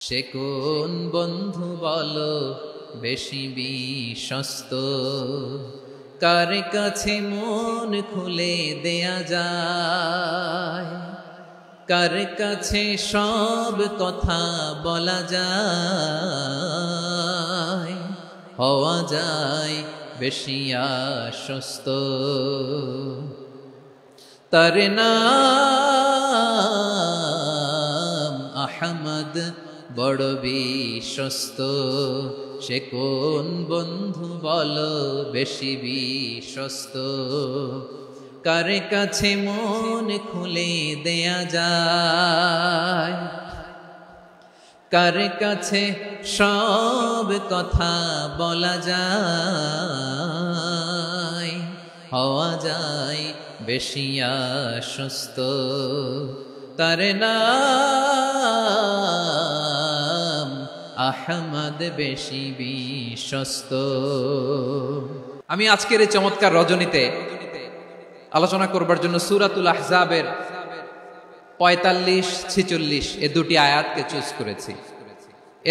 সে কোন বন্ধু বলো বেশি বিশ্বস্ত, কার কাছে মন খুলে দেয়া যায়, কার কাছে সব কথা বলা যায়, হওয়া যায় বেশি আশ্বস্ত। তার নাম আহমদ, বড় বিশ্বস্ত। সে কোন বন্ধু বলো বেশি বিশ্বস্ত, কার কাছে মন খুলে দেয়া যায়, কার কাছে সব কথা বলা যায়, হওয়া যায় বেশি আশ্বস্ত। তার নাম আহমদ, বেশি বিশ্বস্ত। আমি আজকের এই চমৎকার রজনীতে আলোচনা করবার জন্য সূরাতুল আহজাবের 45-46 এ দুটি আয়াতকে চুজ করেছি।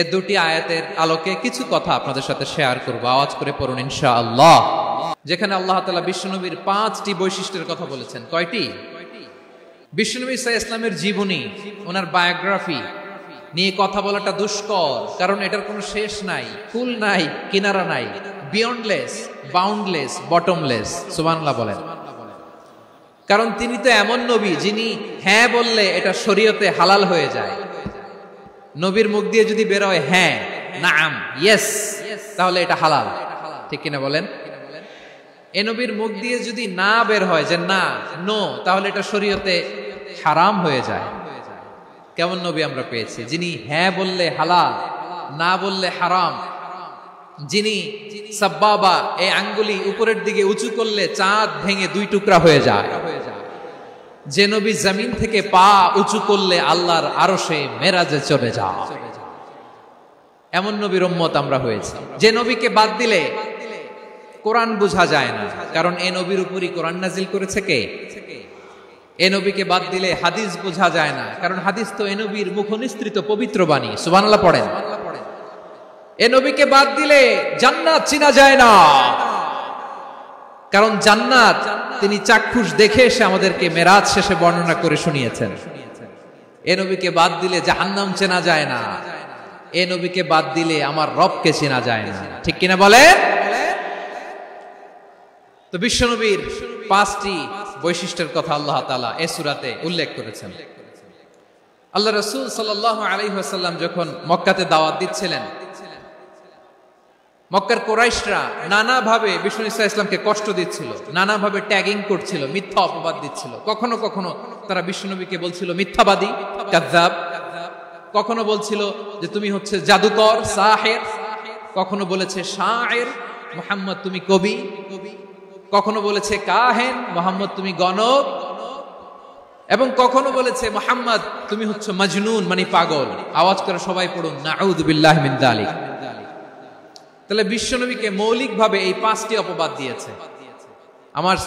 এ দুটি আয়াতের আলোকে কিছু কথা আপনাদের সাথে শেয়ার করব। আওয়াজ করে পড়ুন ইনশাআল্লাহ। যেখানে আল্লাহ তাআলা বিশ্বনবীর 5টি বৈশিষ্ট্যের কথা বলেছেন। কয়টি? বিশ্বনবী সাল্লাল্লাহু আলাইহি ওয়াসাল্লামের জীবনী, ওনার বায়োগ্রাফি নিয়ে কথা বলাটা দুষ্কর, কারণ এটার কোনো শেষ নাই, কুল নাই, কিনারা নাই, বিয়ন্ডলেস, বাউন্ডলেস, বটমলেস। সুবহানাল্লাহ বলেন। কারণ তিনি তো এমন নবী যিনি হ্যাঁ বললে এটা শরীয়তে হালাল হয়ে যায়। নবীর মুখ দিয়ে যদি বের হয় হ্যাঁ, নাম, ইয়েস, তাহলে এটা হালাল। ঠিক কিনা বলেন? এ নবীর মুখ দিয়ে যদি না বের হয় যে না, নো, তাহলে এটা শরীয়তে হারাম হয়ে যায়। কেমন নবী আমরা পেয়েছি, যিনি হ্যাঁ বললে হালাল, না বললে হারাম, যিনি সাব্বাবা, এই আঙ্গুলি উপরের দিকে উঁচু করলে চাঁদ ভেঙে 2 টুকরা হয়ে যায়, যে নবী জমিন থেকে পা উঁচু করলে আল্লাহর আরশে মেরাজে চলে যায়, এমন নবীর উম্মত আমরা হয়েছি। যে নবীকে বাদ দিলে কোরআন বোঝা যায় না, কারণ এই নবীর উপরই কোরআন নাজিল করেছে কে? এই নবীকে বাদ দিলে হাদিস বোঝা যায় না, কারণ হাদিস তো এই নবীর মুখনিসৃত পবিত্র বাণী। সুবহানাল্লাহ পড়েন। এই নবীকে বাদ দিলে জান্নাত চিনা যায় না, কারণ জান্নাত তিনি চাক্ষুষ দেখে এসে আমাদেরকে মেরাজ শেষে বর্ণনা করে শুনিয়েছেন। এই নবীকে বাদ দিলে জাহান্নাম চেনা যায় না, এই নবীকে বাদ দিলে আমার রবকে চেনা যায় না। ঠিক কিনা বলেন? তো বিশ্বনবীর 5টি বৈশিষ্ট্যের কথা আল্লাহ তাআলা এই সূরাতে উল্লেখ করেছেন। আল্লাহ রাসূল সাল্লাল্লাহু আলাইহি ওয়াসাল্লাম যখন মক্কাতে দাওয়াত দিচ্ছিলেন, মক্কার কুরাইশরা নানাভাবে বিষ্ণু ইসা ইসলামকে কষ্ট দিচ্ছিল, নানাভাবে ট্যাগিং করছিল, মিথ্যা অপবাদ দিচ্ছিল। কখনো কখনো তারা বিশ্বনবীকে বলছিল মিথ্যাবাদী, কাযযাব। কখনো বলছিল যে তুমি হচ্ছে জাদুকর, সাহির। কখনো বলেছে শায়ের, মুহাম্মদ তুমি কবি। কখনো বলেছে কাহেন, মুহাম্মদ তুমি গণক। এবং কখনো বলেছে মুহাম্মদ তুমি হচ্ছে মাজনুন, মানে পাগল। আওয়াজ করে সবাই পড়ুন নাউযু বিল্লাহি মিন যালিক। তাহলে বিশ্বনবীকে মৌলিকভাবে এই 5টি অপবাদ দিয়েছে। আমার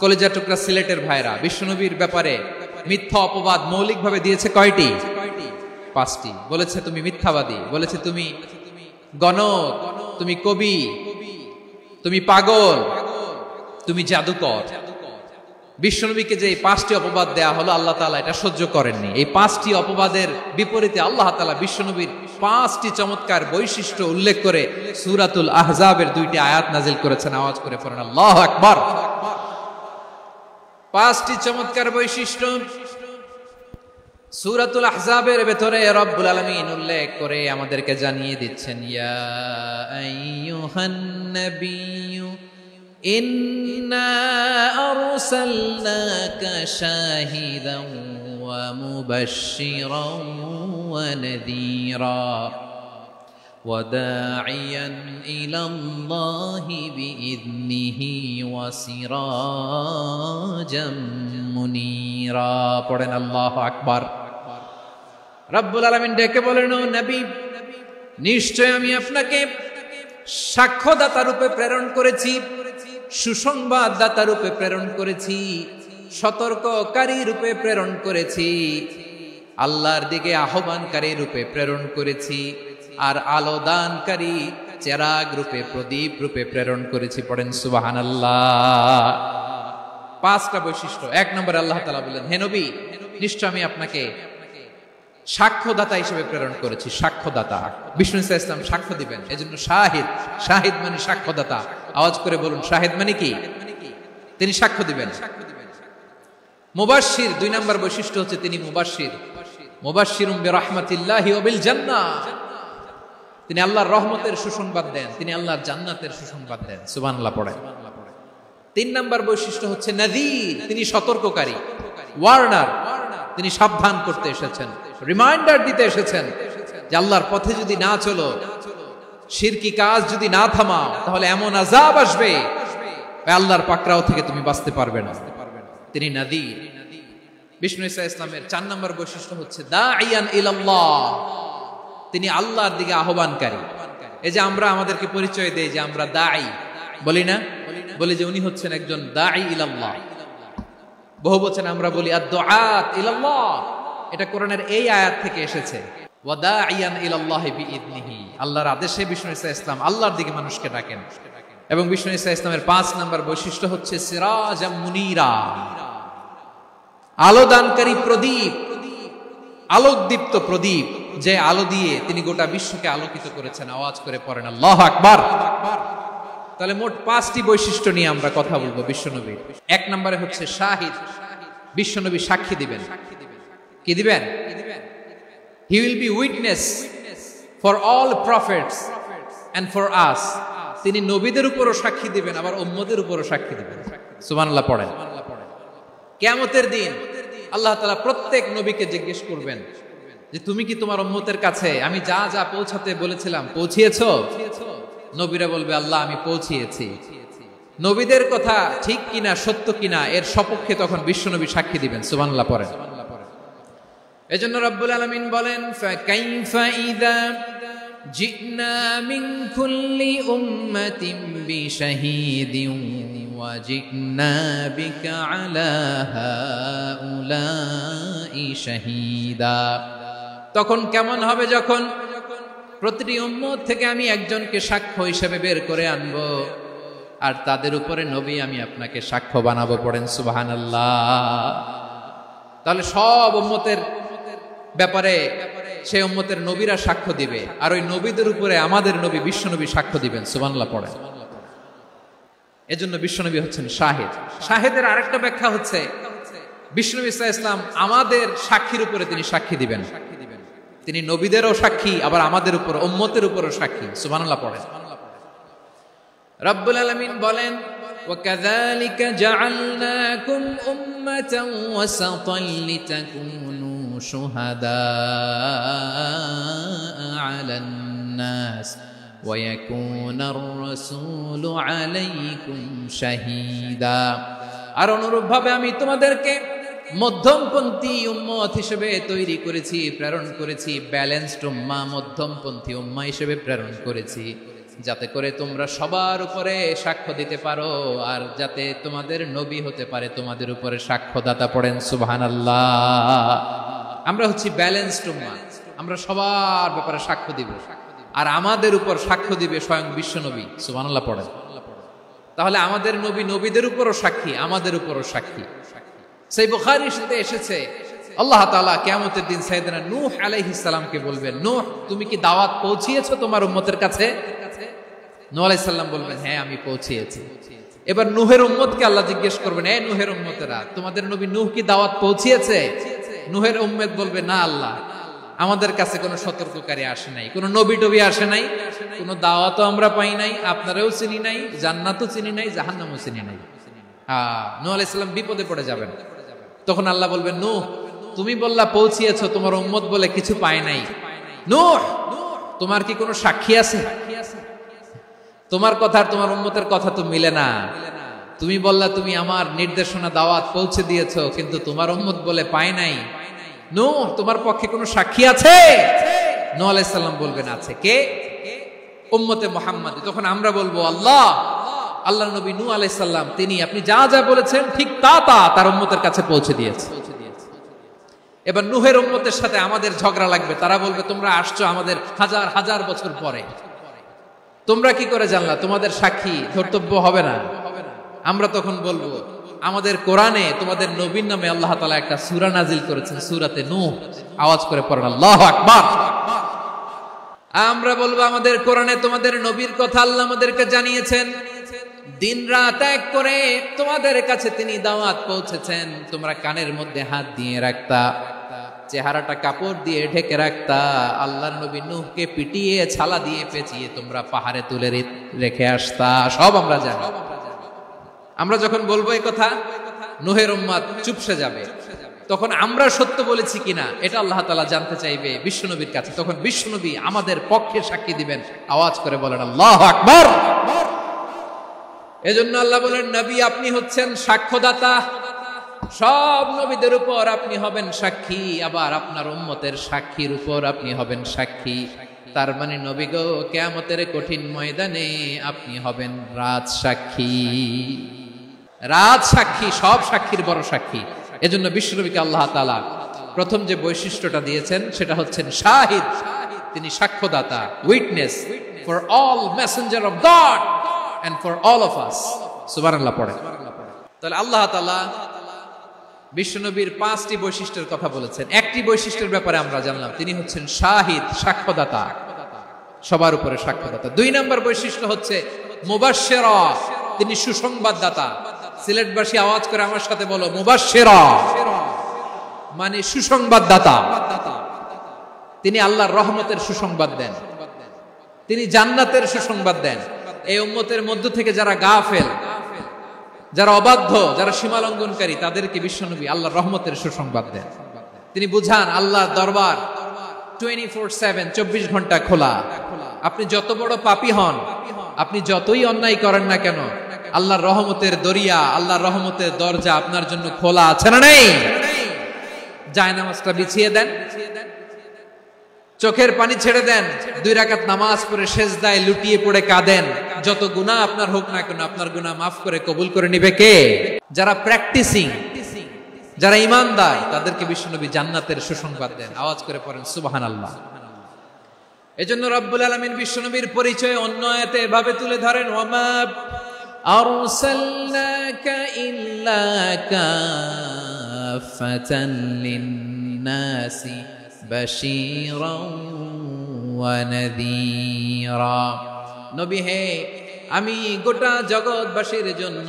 কলেজা টুকরা সিলেটের ভাইরা, বিশ্বনবীর ব্যাপারে মিথ্যা অপবাদ মৌলিকভাবে দিয়েছে কয়টি? 5টি। বলেছে তুমি মিথ্যাবাদী, বলেছে তুমি গণক, তুমি কবি, তুমি পাগল, তুমি জাদুকর। বিশ্বনবীকে যে এই 5টি অপবাদ দেয়া হলো, আল্লাহ তাআলা এটা সহ্য করেননি। এই 5টি অপবাদের বিপরীতে আল্লাহ তাআলা বিশ্বনবীর 5টি চমৎকার বৈশিষ্ট্য উল্লেখ করে সূরাতুল আহজাবের 2টি আয়াত নাজিল করেছেন। আওয়াজ করে পড়েন আল্লাহু আকবার। 5টি চমৎকার বৈশিষ্ট্য সূরাতুল আহজাবের ভেতরে রব্বুল আলামিন উল্লেখ করে আমাদেরকে জানিয়ে দিচ্ছেন, ইয়া আইয়ুহান নাবিয়্যু ইন্না আরসালনাকা শাহিদান ওয়া মুবাশশিরান ওয়া নাযীরা ওয়া দাঈয়ান ইলাল্লাহি বিইذনিহি ওয়া সিরাজাম মুনীরা। পড়েন আল্লাহু আকবার। রব্বুল আলামিন ডেকে বলেন, ও নবী, নিশ্চয় আমি আপনাকে সাক্ষ্যদাতা রূপে প্রেরণ করেছি, সুসংবাদদাতা রূপে প্রেরণ করেছি, সতর্ককারী রূপে প্রেরণ করেছি। আল্লাহর দিকে আহ্বানকারী রূপে প্রেরণ করেছি, আর আলো দানকারী চেরাগ রূপে, প্রদীপ রূপে প্রেরণ করেছি। পড়েন সুবহানাল্লাহ। 5টা বৈশিষ্ট্য। 1 নম্বরে আল্লাহ তাআলা বললেন, হে নবী, নিশ্চয় আমি আপনাকে সাক্ষ্যদাতা হিসেবে প্রেরণ করেছি। সাক্ষ্যদাতা, বিষ্ণু ইসা ইসলাম সাক্ষ্য দিবেন, এজন্য শাহিদ। শাহিদ মানে সাক্ষ্যদাতা। আওয়াজ করে বলুন, শাহিদ মানে কি? তিনি সাক্ষ্য দিবেন। মুবাশশির, 2 নম্বর বৈশিষ্ট্য হচ্ছে তিনি মুবাশশির। মুবাশশিরুম বিরাহমাতিল্লাহি ওয়া বিল জান্নাহ, তিনি আল্লাহর রহমতের সুসংবাদ দেন, তিনি আল্লাহর জান্নাতের সুসংবাদ দেন। সুবহানাল্লাহ পড়েন। 3 নম্বর বৈশিষ্ট্য হচ্ছে নাযীর, তিনি সতর্ককারী, ওয়ার্নার, তিনি সাবধান করতে এসেছেন, রিমাইন্ডার দিতে এসেছেন যে আল্লাহর পথে যদি না চলো, শিরকি কাজ যদি না থামাও, তাহলে এমন আযাব আসবে আল্লাহর পাকড়াও থেকে তুমি বাঁচতে পারবে না। তিনি নাযীর। বিষ্ণু ইসা ইসলামের 4 নম্বর বৈশিষ্ট্য হচ্ছে দাঈয়ান ইলাল্লাহ, তিনি আল্লাহর দিকে আহ্বানকারী। এই যে আমরা আমাদেরকে পরিচয় দেই যে আমরা দাঈ, বলি না? বলি যে উনি হচ্ছেন একজন দাঈ ইলাল্লাহ। বহু বচনে আমরা বলি আদ-দুআত ইলাল্লাহ। এটা কোরআনের এই আয়াত থেকে এসেছে, ওয়া দাঈয়ান ইলাল্লাহি বিইذনিহি, আল্লাহর আদেশে বিষ্ণু ইসা ইসলাম আল্লাহর দিকে মানুষকে ডাকেন। এবং বিষ্ণু ইসা ইসলামের 5 নম্বর বৈশিষ্ট্য হচ্ছে সিরাজাম মুনীরা, আলোদানকারী প্রদীপ, আলোকদীপ্ত প্রদীপ, যে আলো দিয়ে তিনি গোটা বিশ্বকে আলোকিত করেছেন। আওয়াজ করে পড়েন আল্লাহু আকবার। তাহলে মোট 5টি বৈশিষ্ট্য নিয়ে আমরা কথা বলবো বিশ্বনবীর। 1 নম্বরে হচ্ছে শাহিদ, বিশ্বনবী সাক্ষী দিবেন। কি দিবেন? He will be witness for all prophets and for us, তিনি নবীদের উপরও সাক্ষী দিবেন, আবার উম্মতের উপরও সাক্ষী দিবেন। সুবহানাল্লাহ পড়েন। কিয়ামতের দিন আল্লাহ তাআলা প্রত্যেক নবীকে জিজ্ঞেস করবেন যে তুমি কি তোমার উম্মতের কাছে আমি যা যা পৌঁছাতে বলেছিলাম পৌঁছিয়েছো? নবীরা বলবে আল্লাহ আমি পৌঁছিয়েছি। নবীদের কথা ঠিক কিনা, সত্য কিনা, এর সপক্ষে তখন বিশ্বনবী সাক্ষী দিবেন। সুবহানাল্লাহ পড়েন। এজন্য রব্বুল আলামিন বলেন, ফাকাইফা ইযা জিনা মিন কুল্লি উম্মাতিন বিশাহীদিন ওয়া জিনা বিকা আলা হাউলাই শাহীদা। তখন কেমন হবে যখন প্রতিটি উম্মত থেকে আমি একজনকে সাক্ষ্য হিসেবে বের করে আনবো, আর তাদের উপরে নবী আমি আপনাকে সাক্ষ্য বানাবো। পড়েন সুবহানাল্লাহ। তাহলে সব উম্মতের ব্যাপারে সেই উম্মতের নবীরা সাক্ষ্য দিবে, আর ওই নবীদের উপরে আমাদের নবী বিশ্বনবী সাক্ষ্য দিবেন। সুবহানাল্লাহ পড়েন। এজন্য বিশ্বনবী হচ্ছেন শাহিদ। শাহিদের আরেকটা ব্যাখ্যা হচ্ছে বিশ্বনবী সাল্লাল্লাহু আলাইহি ওয়াসাল্লাম আমাদের সাক্ষীর উপরে তিনি সাক্ষী দিবেন। তিনি নবীদেরও সাক্ষী, আবার আমাদের উপর, উম্মতের উপরও সাক্ষী। সুবহানাল্লাহ পড়েন। রব্বুল আলামিন বলেন, ওয়াকাযালিকা জাআলনাকুম উম্মাতান ওয়াসাতান লিতাকুনু শুহাদা আলান নাস ওয়া ইয়াকুনার রাসূলু আলাইকুম শাহীদা। আর অনুরূপভাবে আমি তোমাদেরকে মধ্যমপন্থী উম্মত হিসেবে তৈরি করেছি, প্রেরণ করেছি। ব্যালেন্সড উম্মাহ, মধ্যমপন্থী উম্মাহ হিসেবে প্রেরণ করেছি, যাতে করে তোমরা সবার উপরে সাক্ষ্য দিতে পারো, আর যাতে তোমাদের নবী হতে পারে তোমাদের উপরে সাক্ষ্যদাতা। পড়েন সুবহানাল্লাহ। আমরা হচ্ছি ব্যালেন্সড উম্মাহ, আমরা সবার ব্যাপারে সাক্ষ্য দিব, আর আমাদের উপর সাক্ষ্য দিবে স্বয়ং বিশ্বনবী। সুবহানাল্লাহ পড়েন। তাহলে আমাদের নবী নবীদের উপরও সাক্ষী, আমাদের উপরও সাক্ষী। সেই বুখারীর সাথে এসেছে আল্লাহ তাআলা কিয়ামতের দিন সাইয়েদনা নূহ আলাইহিস সালামকে বলবেন, নূহ তুমি কি দাওয়াত পৌঁছিয়েছো তোমার উম্মতের কাছে? নূহ আলাইহিস সালাম বলবেন, হ্যাঁ আমি পৌঁছিয়েছি। এবার নূহের উম্মতকে আল্লাহ জিজ্ঞেস করবেন, এই নূহের উম্মতেরা, তোমাদের নবী নূহ কি দাওয়াত পৌঁছিয়েছে? নূহের উম্মত বলবে, না আল্লাহ, আমাদের কাছে কোনো সতর্ককারী আসে নাই, কোনো নবী টবি আসে নাই, কোনো দাওয়াতও আমরা পাই নাই, আপনারাও চিনি নাই, জান্নাতও চিনি নাই, জাহান্নামও চিনি নাই। নূহ আলাইহিস সালাম বিপদে পড়ে যাবেন। তখন আল্লাহ বলবেন, নূহ তুমি বললা পৌঁছিয়েছো, তোমার উম্মত বলে কিছু পায় নাই। নূহ তোমার কি কোনো সাক্ষী আছে? তোমার কথা আর তোমার উম্মতের কথা তো মিলে না। তুমি বললা তুমি আমার নির্দেশনা দাওয়াত পৌঁছে দিয়েছো, কিন্তু তোমার উম্মত বলে পায় নাই। নূহ তোমার পক্ষে কোনো সাক্ষী আছে? নূহ আলাইহিস সালাম বলবেন আছে। কে? উম্মতে মুহাম্মাদী। তখন আমরা বলবো, আল্লাহ, আল্লাহর নবী নূহ আলাইহিস সালাম তিনি আপনি যা যা বলেছেন ঠিক তা তার উম্মতের কাছে পৌঁছে দিয়েছে। এবার নূহের উম্মতের সাথে আমাদের ঝগড়া লাগবে, তারা বলবে তোমরা আসছো আমাদের হাজার হাজার বছর পরে, তোমরা কি করে জানলা? তোমাদের সাক্ষী ধর্তব্য হবে না? আমরা তখন বলবো আমাদের কোরআনে তোমাদের নবীর নামে আল্লাহ তাআলা একটা সূরা নাজিল করেছেন, সূরাতে নূহ। আওয়াজ করে পড়েন আল্লাহু আকবার। আমরা বলবো আমাদের কোরআনে তোমাদের নবীর কথা আল্লাহ আমাদেরকে জানিয়েছেন, দিন রাত এক করে তোমাদের কাছে তিনি দাওয়াত পৌঁছেছেন, তোমরা কানের মধ্যে হাত দিয়ে রাখতা, চেহারাটা কাপড় দিয়ে ঢেকে রাখতা, আল্লাহর নবী নূহকে পিটিয়ে ছালা দিয়ে পেঁচিয়ে তোমরা পাহাড়ে তুলে রেখে আসতা, সব আমরা জানি। আমরা যখন বলবো এই কথা, নূহের উম্মত চুপসে যাবে। তখন আমরা সত্য বলেছি কিনা এটা আল্লাহ তাআলা জানতে চাইবে বিশ্বনবীর কাছে। তখন বিশ্বনবী আমাদের পক্ষে সাক্ষী দিবেন। আওয়াজ করে বলেন আল্লাহু আকবার। এজন্য আল্লাহ বলেন, নবী আপনি হচ্ছেন সাক্ষ্যদাতা, সব নবীদের উপর আপনি হবেন সাক্ষী, আবার আপনার উম্মতের সাক্ষীর উপর আপনি হবেন সাক্ষী। তার মানে নবী গো, কিয়ামতের কঠিন ময়দানে আপনি হবেন রাজ সাক্ষী। রাজ সাক্ষী, সব সাক্ষীর বড় সাক্ষী। এজন্য বিশ্বনবীকে আল্লাহ তাআলা প্রথম যে বৈশিষ্ট্যটা দিয়েছেন সেটা হচ্ছেন শাহিদ। তিনি সাক্ষ্যদাতা, witness for all messenger of God and for all of us। সুবহানাল্লাহ পড়ে। তাহলে আল্লাহ তাআলা বিশ্বনবীর 5টি বৈশিষ্ট্যের কথা বলেছেন। একটি বৈশিষ্ট্যের ব্যাপারে আমরা জানলাম, তিনি হচ্ছেন শাহিদ, সাক্ষ্যদাতা, সবার উপরে সাক্ষ্যদাতা। 2 নম্বর বৈশিষ্ট্য হচ্ছে মুবাশশিরা, তিনি সুসংবাদদাতা। সিলেটবাসী আওয়াজ করে আমার সাথে বলো, মুবাশশিরা মানে সুসংবাদদাতা। তিনি আল্লাহর রহমতের সুসংবাদ দেন, তিনি জান্নাতের সুসংবাদ দেন। এই উম্মতের মধ্য থেকে যারা গাফেল, যারা অবাধ্য, যারা সীমালঙ্ঘনকারী, তাদেরকে বিশ্বনবী আল্লাহর রহমতের সুসংবাদ দেন। তিনি বুঝান আল্লাহর দরবার 24/7, 24 ঘন্টা খোলা। আপনি যত বড় পাপী হন, আপনি যতই অন্যায় করেন না কেন, আল্লাহর রহমতের দরিয়া, আল্লাহর রহমতের দরজা আপনার জন্য খোলা আছে না নেই? জায়নামাজটা বিছিয়ে দেন, চোখের পানি ছেড়ে দেন, 2 রাকাত নামাজ পড়ে সেজদায় লুটিয়ে পড়ে কাঁদেন। যত গুনাহ আপনার হোক না কেন, আপনার গুনাহ মাফ করে কবুল করে নিবে কে? যারা প্র্যাকটিসিং, যারা ঈমানদার, তাদেরকে বিশ্বনবী জান্নাতের সুসংবাদ দেন। আওয়াজ করে পড়েন সুবহানাল্লাহ। এজন্য রব্বুল আলামিন বিশ্বনবীর পরিচয় অন্য আয়াতে এভাবে তুলে ধরেন, ওয়ামা আরসালনাকা ইল্লা কাফাতান লিন-নাসি বাশীরাও ওয়া নাযীরা। নবী হে, আমি গোটা জগৎবাসীর জন্য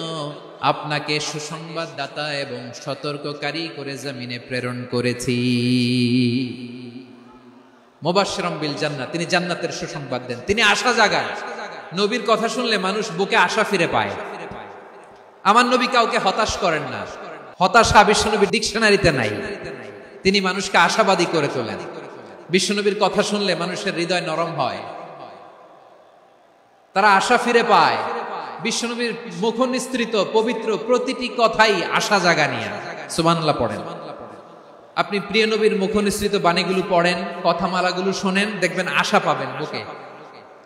আপনাকে সুসংবাদদাতা এবং সতর্ককারী করে জমিনে প্রেরণ করেছি। মুবাশশিরাম বিল জান্নাত, তিনি জান্নাতের সুসংবাদ দেন, তিনি আশা জাগান। নবীর কথা শুনলে মানুষ বুকে আশা ফিরে পায়। আমার নবী কাউকে হতাশ করেন না, হতাশা বিশ্বনবীর ডিকশনারিতে নাই। তিনি মানুষকে আশাবাদী করে তোলেন। বিশ্বনবীর কথা শুনলে মানুষের হৃদয় নরম হয়, তারা আশা ফিরে পায়। বিশ্বনবীর মুখ নিঃসৃত পবিত্র প্রতিটি কথাই আশা জাগানিয়া। সুবহানাল্লাহ পড়েন। আপনি প্রিয় নবীর মুখ নিঃসৃত বাণীগুলো পড়েন, কথামালাগুলো শোনেন, দেখবেন আশা পাবেন, বুকে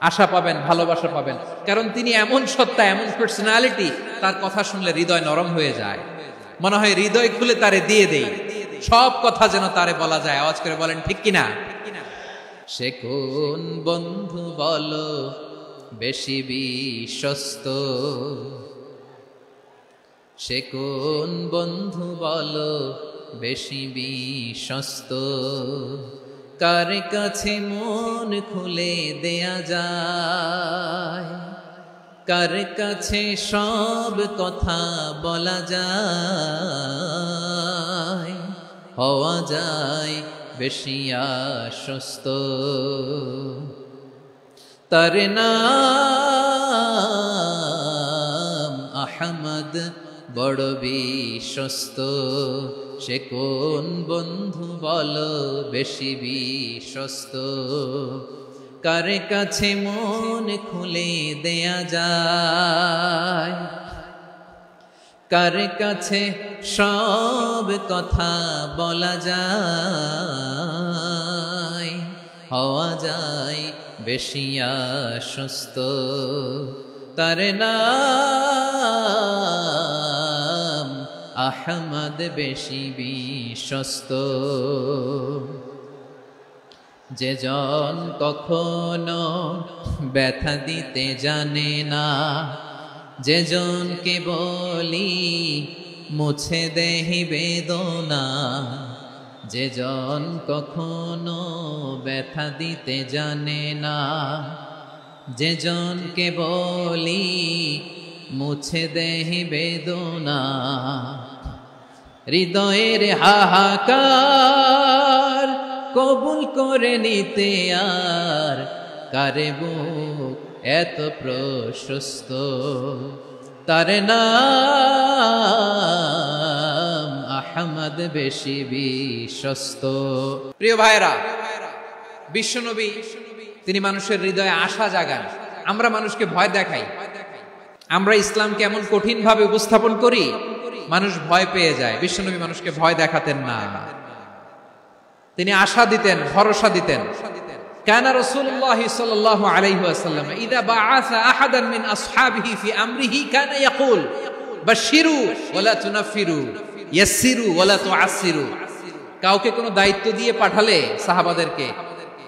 আশা পাবেন, ভালোবাসা পাবেন। কারণ তিনি এমন সত্তা, এমন পার্সোনালিটি, তার কথা শুনলে হৃদয় নরম হয়ে যায়। মনে হয় হৃদয় খুলে তারে দিয়ে দেই, সব কথা যেন তারে বলা যায়। আওয়াজ করে বলেন ঠিক কিনা? সে কোন বন্ধু বলো বেশি বিশ্বস্ত, সে কোন বন্ধু বলো বেশি বিশ্বস্ত, কার কাছে মন খুলে দেয়া যায়, কার কাছে সব কথা বলা যায়, হওয়া যায় বেশি আশ্বস্ত। তার নাম আহমদ, বড় বিশ্বস্ত। সে কোন বন্ধু বলো বেশি বিশ্বস্ত, কার কাছে মন খুলে দেয়া যায়, কার কাছে সব কথা বলা যায়, হওয়া যায় বেশি আশ্বস্ত। তার নাম আহমদ বেশি বিশ্বস্ত। যে জন কখনো ব্যথা দিতে জানে না, যে জনকে বলি মুছে দেহি বেদনা, যে জন কখনো ব্যথা দিতে জানে না, যে জনকে বলি মুছে দেহি বেদনা, হৃদয়ের হাহাকার কবুল করে নিতে আর কারে বুক এত প্রশস্ত, তার নাম আহমদ বেশি বিশ্বস্ত। প্রিয় ভাইরা, বিশ্বনবী তিনি মানুষের হৃদয়ে আশা জাগান। আমরা মানুষকে ভয় দেখাই, আমরা ইসলামকে এমন কঠিন ভাবে উপস্থাপন করি, মানুষ ভয় পেয়ে যায়। বিশ্বনবী মানুষকে ভয় দেখাতেন না, তিনি আশা দিতেন, ভরসা দিতেন। কানা রাসূলুল্লাহ সাল্লাল্লাহু আলাইহি ওয়াসাল্লাম ইযা বাআসা আহাদান মিন আসহাবিহি ফি আমরিহি কানা ইয়াকুল বাশশিরু ওয়া লা তুনাফিরু ইয়াসসিরু ওয়া লা তুআসসিরু। কাউকে কোনো দায়িত্ব দিয়ে পাঠালে সাহাবাদেরকে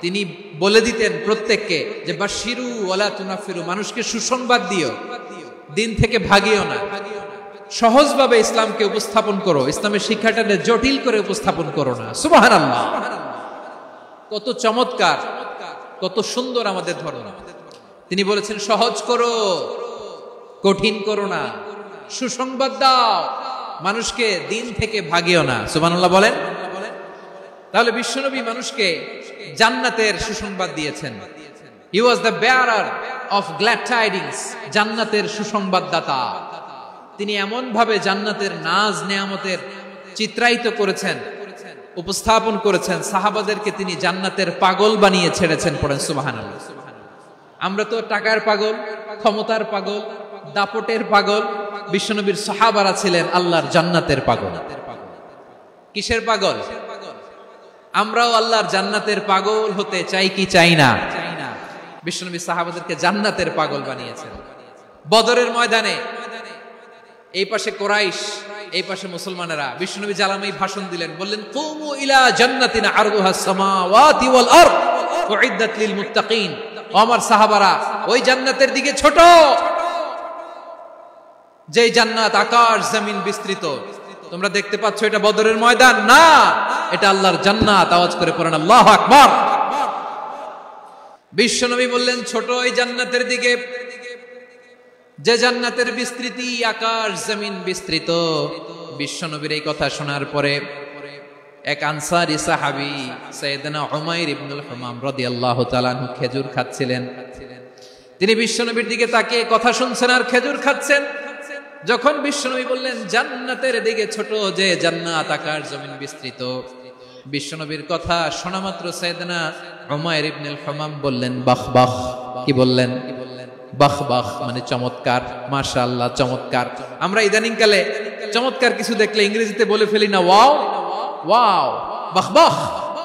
তিনি বলে দিতেন প্রত্যেককে যে বাশশিরু ওয়া লা তুনাফিরু, মানুষকে সুসংবাদ দিও, দিন থেকে ভাগিও না, সহজভাবে ইসলামকে উপস্থাপন করো, ইসলামের শিক্ষাটাকে জটিল করে উপস্থাপন করো না। সুবহানাল্লাহ, কত চমৎকার, কত সুন্দর আমাদের ধর্ম। তিনি বলেছেন সহজ করো, কঠিন করো না, সুসংবাদ দাও, মানুষকে দিন থেকে ভাগিও না। সুবহানাল্লাহ বলেন। তাহলে বিশ্বনবী মানুষকে জান্নাতের সুসংবাদ দিয়েছেন। He was the bearer of glad tidings, জান্নাতের সুসংবাদদাতা। তিনি এমন ভাবে জান্নাতের নাজ নেয়ামতের চিত্রায়িত করেছেন, উপস্থাপন করেছেন, সাহাবাদেরকে তিনি জান্নাতের পাগল বানিয়ে ছেড়েছেন। পড়েন সুবহানাল্লাহ। আমরা তো টাকার পাগল, ক্ষমতার পাগল, দাপটের পাগল। বিশ্বনবীর সাহাবারা ছিলেন আল্লাহর জান্নাতের পাগল। কিসের পাগল? আমরাও আল্লাহর জান্নাতের পাগল হতে চাই কি চাই না? বিশ্বনবী সাহাবাদেরকে জান্নাতের পাগল বানিয়েছেন। বদরের ময়দানে এই পাশে কোরাইশ, এই পাশে মুসলমানেরা। বিশ্বনবী জালামাই ভাষণ দিলেন, বললেন কুমু ইলা জান্নাতিন আরদুহাস সামাওয়াতি ওয়াল আরদ উইদ্দাত লিল মুত্তাকিন। ও আমার সাহাবারা, ওই জান্নাতের দিকে ছোট, যে জান্নাত আকাশ জমিন বিস্তৃত। তোমরা দেখতে পাচ্ছ এটা বদরের ময়দান না, এটা আল্লাহর জান্নাত। আওয়াজ করে পড়েন আল্লাহু আকবার। বিশ্বনবী বললেন ছোট ওই জান্নাতের দিকে, যে জান্নাতের বিস্তৃতি আকাশ জমিন বিস্তৃত। বিশ্বনবীর এই কথা শোনার পরে এক আনসারী সাহাবী সাইয়েদনা উমাইর ইবনুল হুমাম রাদিয়াল্লাহু তাআলা আনহু খেজুর খাচ্ছিলেন। তিনি বিশ্বনবীর দিকে তাকিয়ে কথা শুনছেন আর খেজুর খাচ্ছেন। যখন বিশ্বনবী বললেন জান্নাতের দিকে ছোট, যে জান্নাত আকাশ জমিন বিস্তৃত, বিশ্বনবীর কথা শোনা মাত্র সাইয়েদনা উমাইর ইবনুল হুমাম বললেন বাহ বাহ। কি বললেন? বাহ বাহ মানে চমৎকার, মাশাআল্লাহ চমৎকার। আমরা ইদানিং কালে চমৎকার কিছু দেখলে ইংরেজিতে বলে ফেলি না ওয়াও ওয়াও, বাহ বাহ,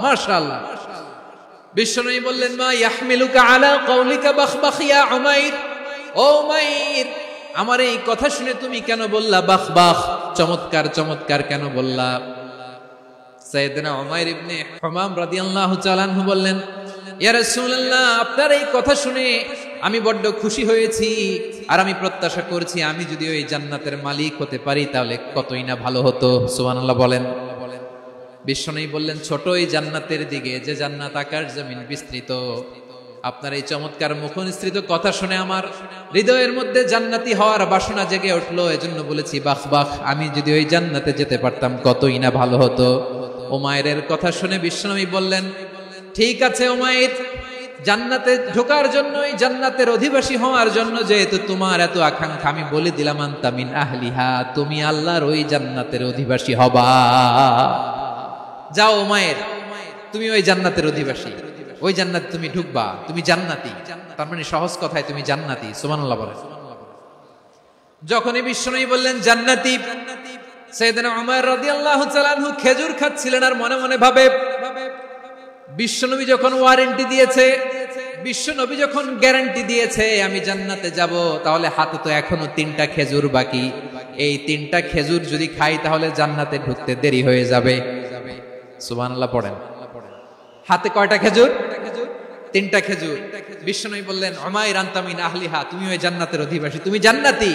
মাশাআল্লাহ। বিশ্বনবী বললেন মা ইয়াহমিলুকা আলা কওলিকা বাহ বাহ ইয়া উমাইর। ও উমাইর, আমার এই কথা শুনে তুমি কেন বললা বাহ বাহ, চমৎকার চমৎকার কেন বললা? সাইয়েদনা উমাইর ইবনে হুমাম রাদিয়াল্লাহু তাআলা আনহু বললেন ইয়া রাসূলুল্লাহ, আপনার এই কথা শুনে আমি বড্ড খুশি হয়েছি, আর আমি প্রত্যাশা করছি আমি যদি ওই জান্নাতের মালিক হতে পারি তাহলে কতই না ভালো হতো। সুবহানাল্লাহ বলেন। বিশ্বনবী বললেন ছোট ওই জান্নাতের দিকে, যে জান্নাত আকাশ জমিন বিস্তৃত। আপনার এই চমৎকার মুখনিসৃত কথা শুনে আমার হৃদয়ের মধ্যে জান্নাতি হওয়ার বাসনা জেগে উঠলো, এজন্য বলেছি বাহ বাহ, আমি যদি ওই জান্নাতে যেতে পারতাম কতই না ভালো হতো। উমাইরের কথা শুনে বিশ্বনবী বললেন ঠিক আছে উমাইর, জান্নাতে ঢোকার জন্য, এই জান্নাতের অধিবাসী হওয়ার জন্য যেহেতু তোমার এত আকাঙ্ক্ষা, আমি বলে দিলাম আনতা মিন আহলিহা, তুমি আল্লাহর ওই জান্নাতের অধিবাসী হবা। যাও উমাইর, তুমি ওই জান্নাতের অধিবাসী, ওই জান্নাতে তুমি ঢুকবা, তুমি জান্নাতি। তার মানে সহজ কথায় তুমি জান্নাতি। সুবহানাল্লাহ বলেন। যখনই বিশ্বনবী বললেন জান্নাতি, সাইয়েদনা উমর রাদিয়াল্লাহু তাআলা আনহু খেজুর খাচ্ছিলেন আর মনে মনে ভাবে বিশ্বনবী যখন ওয়ারেন্টি দিয়েছে, বিশ্বনবী যখন গ্যারান্টি দিয়েছে আমি জান্নাতে যাব, তাহলে হাতে তো এখনো 3টা খেজুর বাকি। এই 3টা খেজুর যদি খাই তাহলে জান্নাতে ঢুকতে দেরি হয়ে যাবে। সুবহানাল্লাহ পড়েন। হাতে কয়টা খেজুর? 3টা খেজুর। বিশ্বনবী বললেন উমাইর আনতা মিন আহলিহা, তুমি ওই জান্নাতের অধিবাসী, তুমি জান্নাতি।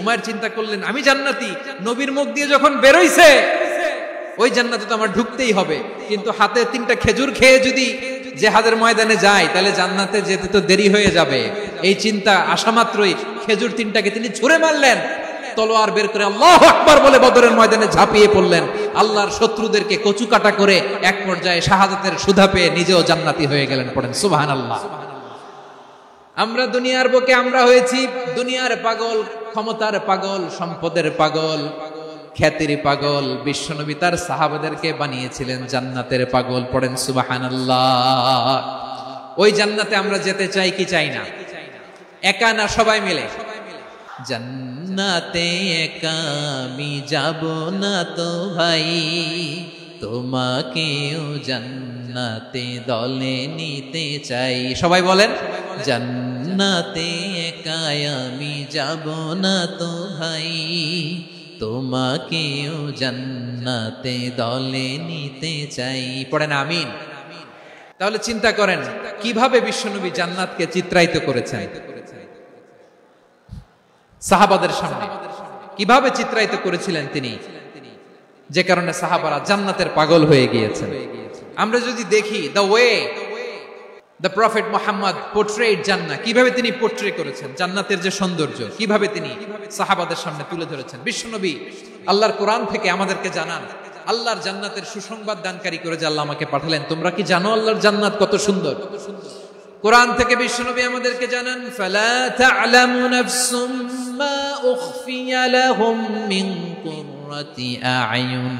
উমাইর চিন্তা করলেন আমি জান্নাতি, নবীর মুখ দিয়ে যখন বের হইছে ওই জান্নাতে তো আমার ঢুকতেই হবে, কিন্তু হাতে 3টা খেজুর খেয়ে যদি জিহাদের ময়দানে যায় তাহলে জান্নাতে যেতে তো দেরি হয়ে যাবে। এই চিন্তা আসা মাত্রই খেজুর 3টাকে তিনি ছুঁড়ে মারলেন, তলোয়ার বের করে আল্লাহু আকবার বলে বদরের ময়দানে ঝাঁপিয়ে পড়লেন। আল্লাহর শত্রুদেরকে কচুকাটা করে এক পর্যায়ে শাহাদাতের সুধা পেয়ে নিজেও জান্নাতি হয়ে গেলেন। পড়েন সুবহানাল্লাহ। আমরা দুনিয়ার বুকে আমরা হয়েছি দুনিয়ার পাগল, ক্ষমতার পাগল, সম্পদের পাগল, খ্যাতির পাগল। বিশ্বনবী তার সাহাবাদেরকে বানিয়েছিলেন জান্নাতের পাগল। পড়েন সুবহানাল্লাহ। ওই জান্নাতে আমরা যেতে চাই কি চাই না? একা না সবাই মিলে? জান্নাতে একা আমি যাব না তো ভাই, তোমাকেও জান্নাতে দলে নিতে চাই। সবাই বলেন জান্নাতে একা আমি যাব না তো ভাই, তোমাকেও জান্নাতে দলে নিতে চাই। পড়েন আমিন। তাহলে চিন্তা করেন কিভাবে বিশ্বনবী জান্নাতকে চিত্রায়িত করেছেন সাহাবাদের সামনে, কিভাবে চিত্রায়িত করেছিলেন তিনি, যে কারণে সাহাবারা জান্নাতের পাগল হয়ে গিয়েছেন। আমরা যদি দেখি the way the prophet Muhammad portrait জান্নাত, কিভাবে তিনি পোর্ট্রে করেছেন জান্নাতের যে সৌন্দর্য, কিভাবে তিনি সাহাবাদের সামনে তুলে ধরেছেন। বিশ্বনবী আল্লাহর কোরআন থেকে আমাদেরকে জানান আল্লাহর জান্নাতের সুসংবাদ দানকারী করে যে আল্লাহ আমাকে পাঠালেন। তোমরা কি জানো আল্লাহর জান্নাত কত সুন্দর? কোরআন থেকে বিশ্বনবী আমাদেরকে জানান ফালা তা'লামু নাফসুম মা উখফিয়া লাহুম মিন কুররাতি আ'য়ুন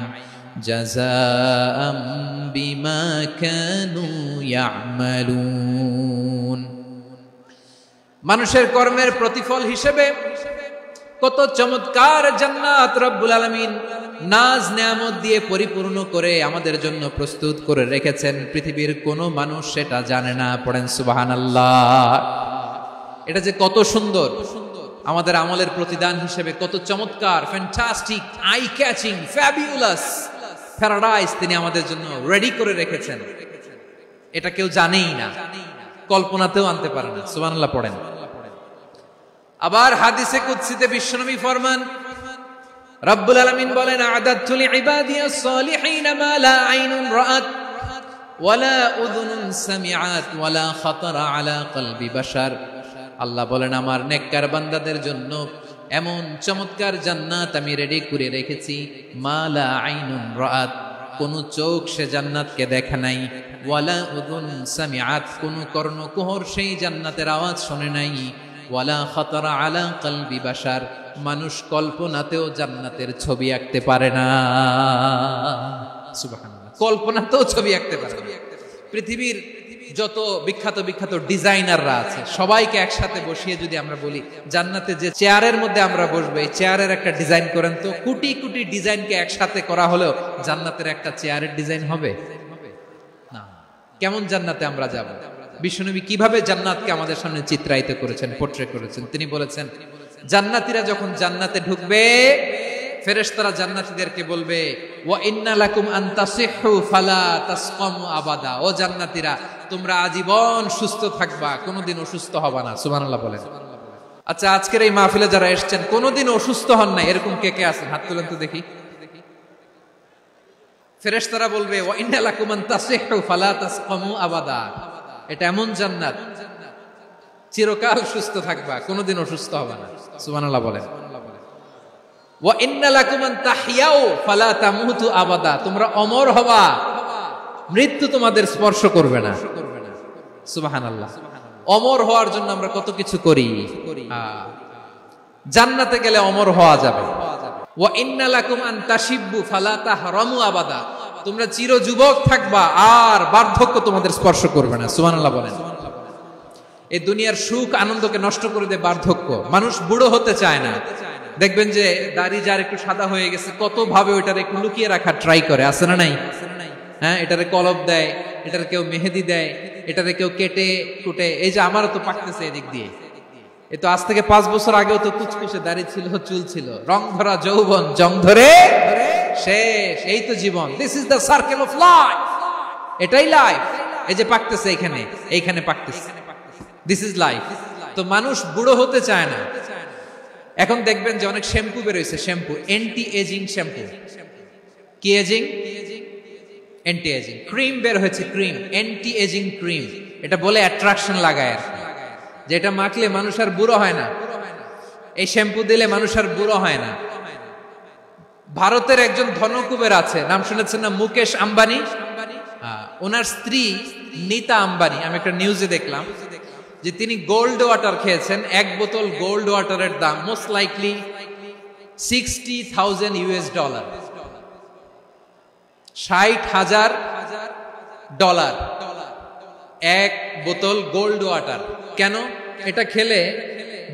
জাযাআম বিমা কানু ইয়া'মালুন। মানুষের কর্মের প্রতিফল হিসেবে কত চমৎকার জান্নাত রব্বুল আলামিন নাজ নেয়ামত দিয়ে পরিপূর্ণ করে আমাদের জন্য প্রস্তুত করে রেখেছেন। পৃথিবীর কোনো মানুষ সেটা জানে না। পড়েন সুবহানাল্লাহ। এটা যে কত সুন্দর, আমাদের আমলের প্রতিদান হিসেবে কত চমৎকার, fantastic, eye catching, fabulous paradise তিনি আমাদের জন্য রেডি করে রেখেছেন। এটা কেউ জানেই না, কল্পনাতেও আনতে পারে না। সুবহানাল্লাহ পড়েন। আবার হাদিসে কুদসিতে বিশ্বনবী ফরমান রব্বুল আলামিন বলেন আ'দাতু লিইবাদিয়াস সালিহিন মা লা আইনুন রাআত ওয়ালা উযুনুন সামিআত ওয়ালা খাতারা আলা কলবি বাশার। আল্লাহ বলেন আমার নেককার বান্দাদের জন্য এমন চমৎকার জান্নাত আমি রেডি করে রেখেছি, মা লা আইনুন রাআত, কোন চোখ সে জান্নাতকে দেখে নাই, ওয়ালা উযুন সামিআত, কোন কর্ণকুহর সেই জান্নাতের আওয়াজ শুনে নাই, ওয়ালা খাতারা আলা কলবি বাশার, মানুষ কল্পনাতেও জান্নাতের ছবি আঁকতে পারে না। সুবহানাল্লাহ। কল্পনাতেও ছবি আঁকতে পারে না। পৃথিবীর যত বিখ্যাত বিখ্যাত ডিজাইনাররা আছে সবাইকে একসাথে বসিয়ে যদি আমরা বলি জান্নাতে যে চেয়ারের মধ্যে আমরা বসবো এই চেয়ারের একটা ডিজাইন করেন, তো কোটি কোটি ডিজাইনকে একসাথে করা হলেও জান্নাতের একটা চেয়ারের ডিজাইন হবে না। কেমন জান্নাতে আমরা যাব? বিশ্বনবী কিভাবে জান্নাতকে আমাদের সামনে চিত্রায়িত করেছেন, পোর্ট্রে করেছেন। তিনি বলেছেন জান্নাতীরা যখন জান্নাতে ঢুকবে ফেরেশতারা জান্নাতীদেরকে বলবে ওয়া ইন্না লাকুম আন তাসিহু ফালা তাসকামু আবাদা, ও জান্নাতীরা তোমরা আজীবন সুস্থ থাকবা, কোনোদিন অসুস্থ হবা না। সুবহানাল্লাহ বলেন। আচ্ছা আজকের এই মাহফিলে যারা এসেছেন কোনোদিন অসুস্থ হন না এরকম কে কে আছেন? হাত তুলেন তো দেখি। ফেরেশতারা বলবে ওয়া ইন্না লাকুম আন তাসিহু ফালা তাসকামু আবাদা, এটা এমন জান্নাত চিরকাল সুস্থ থাকবা, কোনোদিন অসুস্থ হবে না। সুবহানাল্লাহ বলেন। ওয়া ইন্না লাকুম আন তাহইয়াউ ফালা তামুতু আবাদা, তোমরা অমর হবা, মৃত্যু তোমাদের স্পর্শ করবে না। সুবহানাল্লাহ। অমর হওয়ার জন্য আমরা কত কিছু করি, জান্নাতে গেলে অমর হওয়া যাবে। ওয়া ইন্না লাকুম আন তাশিব্বু ফালা তাহরামু আবাদা, তোমরা চির যুবক থাকবা আর বার্ধক্য তোমাদের স্পর্শ করবে না। সুবহানাল্লাহ বলেন। এই দুনিয়ার সুখ আনন্দকে নষ্ট করে দেয় বার্ধক্য। মানুষ বুড়ো হতে চায় না। দেখবেন যে দাড়ি যার একটু সাদা হয়ে গেছে কত ভাবে ওইটার একটু লুকিয়ে রাখার ট্রাই করে, আছে না নাই? হ্যাঁ, এটারে কলব দেয়, এটার কেউ মেহেদি দেয়, এটারে কেউ কেটে কুটে, এই যে আমারও তো পাকতেছে এদিক দিয়ে, এ তো আজ থেকে 5 বছর আগেও তো কুচকুচে দাড়ি ছিল, চুল ছিল, রং ধরা যৌবন, জং ধরে শেষ। এই তো জীবন। This is the circle of life. এটাই লাইফ। এই যে পাকতেছে এইখানে, এইখানে পাকতেছে, দিস ইজ লাইফ। তো মানুষ বুড়ো হতে চায় না। এখন দেখবেন যে অনেক শ্যাম্পু বেরোইছে, শ্যাম্পু অ্যান্টি এজিং শ্যাম্পু। কি এজিং? Anti aging. ক্রিম বের হয়েছে, ক্রিম, অ্যান্টি এজিং ক্রিম। এটা বলে অ্যাট্রাকশন লাগায় আর কি, যেটা মাখলে মানুষ আর বুড়ো হয় না। এই শ্যাম্পু দিলে মানুষ আর বুড়ো হয় না। ভারতের একজন ধনকুবের আছে, নাম শুনেছেন না? মুকেশ আম্বানি। ওনার স্ত্রী নীতা আম্বানি, আমি একটা নিউজে দেখলাম যে তিনি গোল্ড ওয়াটার খেয়েছেন। 1 বোতল গোল্ড ওয়াটারের দাম মোস্ট লাইকলি $60,000, $60,000 1 বোতল গোল্ড ওয়াটার। কেন? এটা খেলে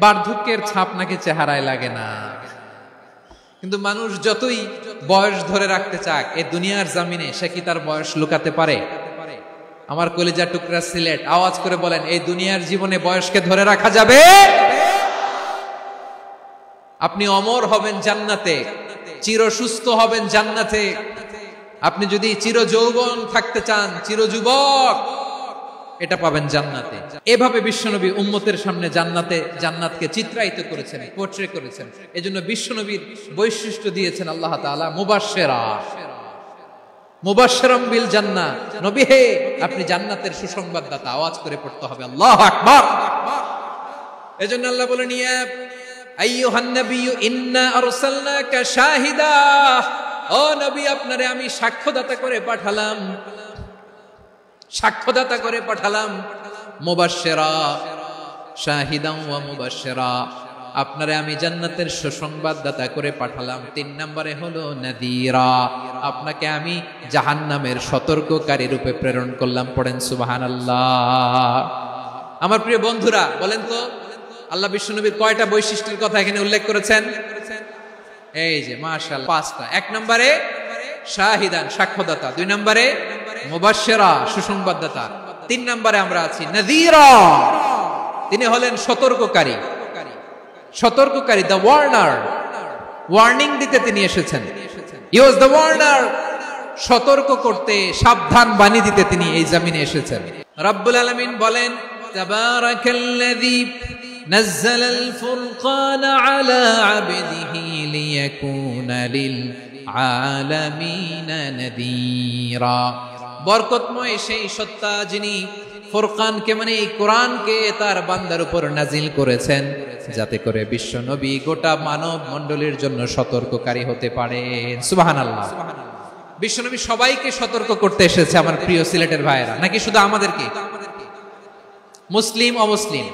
বার্ধক্যের ছাপ নাকি চেহারায় লাগে না। কিন্তু মানুষ যতই বয়স ধরে রাখতে চাক এই দুনিয়ার জমিনে, সে কি তার বয়স লুকাতে পারে? আমার কলিজা টুকরা সিলেট, আওয়াজ করে বলেন, এই দুনিয়ার জীবনে বয়সকে ধরে রাখা যাবে? আপনি অমর হবেন জান্নাতে, চির সুস্থ হবেন জান্নাতে। আপনি যদি চির যৌবন থাকতে চান, চির যুবক, এটা পাবেন জান্নাতে। এভাবে বিশ্বনবী উম্মতের সামনে জান্নাতকে চিত্রায়িত করেছেন, পোর্ট্রে করেছেন। এজন্য বিশ্বনবীর বৈশিষ্ট্য দিয়েছেন আল্লাহ তাআলা মুবাশশিরাম বিল জান্নাহ। নবী হে, আপনি জান্নাতের সুসংবাদদাতা। আওয়াজ করে পড়তে হবে আল্লাহু আকবার। এজন্য আল্লাহ বলেন, ইয়া আইয়ুহান নাবিয়্যু ইন্না আরসালনাকা শাহিদা। ও নবী, আপনারে আমি সাক্ষ্যদাতা করে পাঠালাম, সাক্ষ্যদাতা করে পাঠালাম। মুবাশশিরা, শাহিদান ওয়া মুবাশশিরা, আপনারে আমি জান্নাতের সুসংবাদদাতা করে পাঠালাম। 3 নম্বরে হলো নাযীরা, আপনাকে আমি জাহান্নামের সতর্ককারী রূপে প্রেরণ করলাম। পড়েন সুবহানাল্লাহ। আমার প্রিয় বন্ধুরা, বলেন তো আল্লাহ বিশ্বনবীর কয়টা বৈশিষ্ট্যের কথা এখানে উল্লেখ করেছেন? এই যে মাশাআল্লাহ 5টা। 1 নম্বরে শাহিদান, সাক্ষ্যদাতা। 2 নম্বরে মুবাশশিরা, সুসংবাদদাতা। 3 নম্বরে আমরা আছি নাযীরা, তিনি হলেন সতর্ককারী। সতর্ককারী, দ্য ওয়ার্নার, ওয়ার্নিং দিতে তিনি এসেছেন। হি ওয়াজ দ্য ওয়ার্নার, সতর্ক করতে, সাবধান বাণী দিতে তিনি এই জমিনে এসেছেন। রব্বুল আলামিন বলেন, তাবারাকাল্লাযী নাযালাল ফুরকানা আলা আবদিহি লিয়াকুনা লিল আলামিনা নাযীরা। বরকতময় সেই সত্তা যিনি ফুরকানকে, মানে এই কোরআনকে তার বান্দার উপর নাজিল করেছেন, যাতে করে বিশ্ব নবী গোটা মানব মণ্ডলীর জন্য সতর্ককারী হতে পারেন। সুবহানাল্লাহ। বিশ্ব নবী সবাইকে সতর্ক করতে এসেছে, আমার প্রিয় সিলেটের ভাইয়েরা, নাকি শুধু আমাদেরকে? মুসলিম অমুসলিম,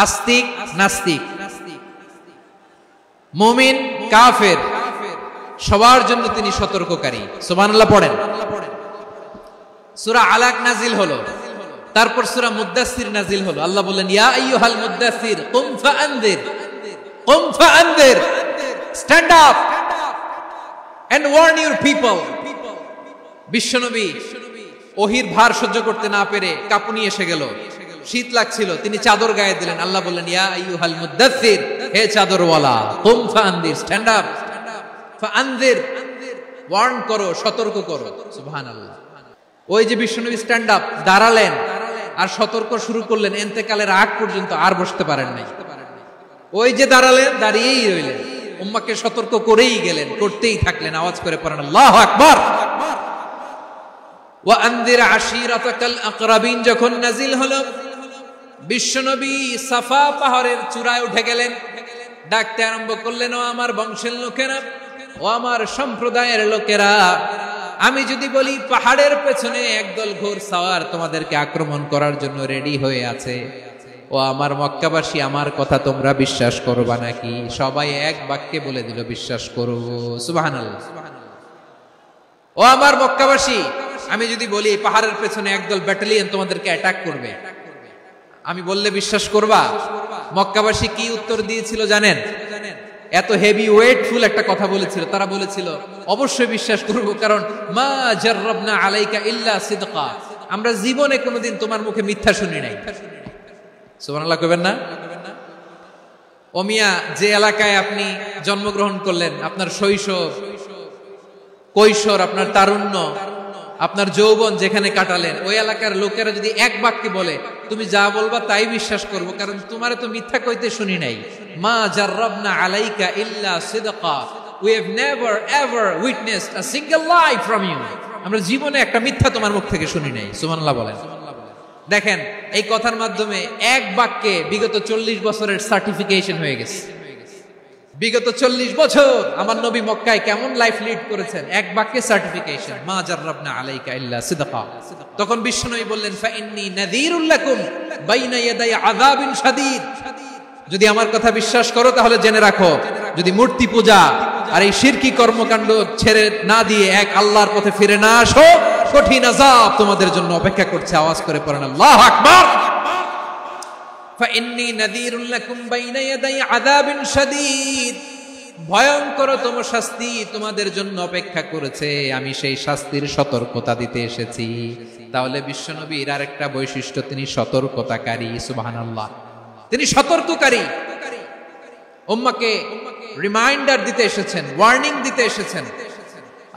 আস্তিক নাস্তিক, মুমিন কাফের, সবার জন্য তিনি সতর্ককারী। সুবহানাল্লাহ পড়েন। সূরা আলাক নাজিল হলো, তারপর সূরা মুদ্দাসসির নাজিল হলো। আল্লাহ বললেন, ইয়া আইয়ুহাল মুদ্দাসসির কুম ফাআনদির, কুম ফাআনদির, stand up and warn your people. বিশ্বনবী ওহীর ভার সহ্য করতে না পেরে কাঁপুনি এসে গেল, শীত লাগছিল, তিনি চাদর গায়ে দিলেন। আল্লাহ বললেন, ইয়া আইয়ুহাল মুদ্দাসসির, হে চাদরওয়ালা, কুম ফাআনদির, স্ট্যান্ড আপ, ফাআনদির, ওয়ার্ন করো, সতর্ক করো। সুবহানাল্লাহ। ওই যে বিশ্বনবী স্ট্যান্ড আপ, দাঁড়ালেন আর সতর্ক শুরু করলেন, ইন্তেকালের আগ পর্যন্ত আর বসতে পারেন নাই। ওই যে দাঁড়ালেন, দাঁড়িয়েই রইলেন, উম্মাহকে সতর্ক করেই গেলেন, করতেই থাকলেন। আওয়াজ করে পড়েন আল্লাহু আকবার। ওয়া আনদির আশিরাতাকাল আকরাবিন যখন নাজিল হলো, বিশ্বনবী সাফা পাহাড়ের চূড়ায় উঠে গেলেন, ডাকতে আরম্ভ করলেন, ও আমার বংশের লোকেরা, ও আমার সম্প্রদায়ের লোকেরা, আমি যদি বলি পাহাড়ের পেছনে একদল ঘোর সাওয়ার তোমাদেরকে আক্রমণ করার জন্য রেডি হয়ে আছে, ও আমার মক্কাবাসী, আমার কথা তোমরা বিশ্বাস করবা নাকি? সবাই এক বাক্যে বলে দিল, বিশ্বাস করো। সুবহানাল্লাহ। ও আমার মক্কাবাসী, আমি যদি বলি পাহাড়ের পেছনে একদল ব্যাটালিয়ন তোমাদেরকে অ্যাটাক করবে, আমি বললে বিশ্বাস করবা? মক্কাবাসী কি উত্তর দিয়েছিল জানেন? এত হেভি ওয়েটফুল একটা কথা বলেছিল। তারা বলেছিল, অবশ্যই বিশ্বাস করব, কারণ মা জাররাবনা আলাইকা ইল্লা সিদকা, আমরা জীবনে কোনোদিন তোমার মুখে মিথ্যা শুনি নাই। সুবহানাল্লাহ কইবেন না? ও মিয়া, যে এলাকায় আপনি জন্মগ্রহণ করলেন, আপনার শৈশব, কৈশোর, আপনার তারুণ্য, আপনার যৌবন যেখানে কাটালেন, ওই এলাকার লোকেরা যদি এক বাক্যে বলে তুমি যা বলবা তাই বিশ্বাস করব, কারণ তোমারে তো মিথ্যা কইতে শুনি নাই। মা জাররাবনা আলাইকা ইল্লা সিদকা, we have never ever witnessed a single lie from you, আমরা জীবনে একটা মিথ্যা তোমার মুখ থেকে শুনি নাই। সুবহানাল্লাহ বলেন। দেখেন, এই কথার মাধ্যমে এক বাক্যে বিগত 40 বছরের সার্টিফিকেশন হয়ে গেছে। বিগত 40 বছর আমার নবী মক্কায় কেমন লাইফ লিড করেছেন, এক বাক্যে সার্টিফিকেশন, মা জাররাবনা আলাইকা ইল্লা সিদকা। তখন বিশ্বনবী বললেন, ফাইন্নী নাযীরুল লাকুম বাইনা ইয়াদাই আযাবিন শাদীদ, যদি আমার কথা বিশ্বাস করো তাহলে জেনে রাখো, যদি মূর্তি পূজা আর এই শিরকি কর্মকাণ্ড ছেড়ে না দিয়ে এক আল্লাহর পথে ফিরে না আসো, কঠিন আযাব তোমাদের জন্য অপেক্ষা করছে। আওয়াজ করে পড়েন আল্লাহু আকবার। ফাইন্নী নাযীরুল লাকুম বাইনা ইয়াদাই আযাবিন শাদীদ, ভয়ঙ্করতম শাস্তি তোমাদের জন্য অপেক্ষা করেছে, আমি সেই শাস্তির সতর্কতা দিতে এসেছি। তাহলে বিশ্বনবীর আরেকটা বৈশিষ্ট্য, তিনি সতর্কতাকারী। সুবহানাল্লাহ, তিনি সতর্ককারী। উম্মাহকে রিমাইন্ডার দিতে এসেছেন, ওয়ার্নিং দিতে এসেছেন।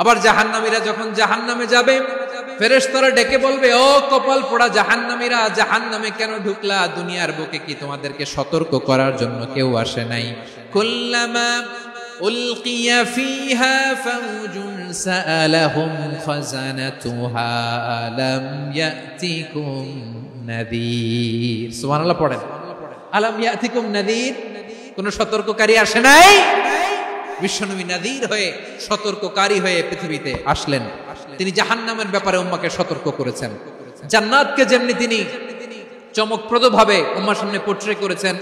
আবার জাহান্নামীরা যখন জাহান্নামে যাবে, ফেরেশতারা ডেকে বলবে, ও কপাল পোড়া জাহান্নামীরা, জাহান্নামে কেন ঢুকলা? দুনিয়ার বুকে কি তোমাদেরকে সতর্ক করার জন্য কেউ আসে নাই? কুল্লামা উলকিয়া ফিহা ফাউজুন সাআলাহুম খাযানাতুহা আলাম ইয়াতিকুম নাযীর। সুবহানাল্লাহ পড়েন। আলাম ইয়াতিকুম নাযীর, কোন সতর্ককারী আসে নাই? বিশ্বনবী নাযীর হয়ে, সতর্ককারী হয়ে পৃথিবীতে আসলেন। তিনি জাহান্নামের ব্যাপারে উম্মাহকে সতর্ক করেছেন। জান্নাতকে যেমনি তিনি চমকপ্রদ ভাবে উম্মাহর সামনে পোট্রে করেছেন,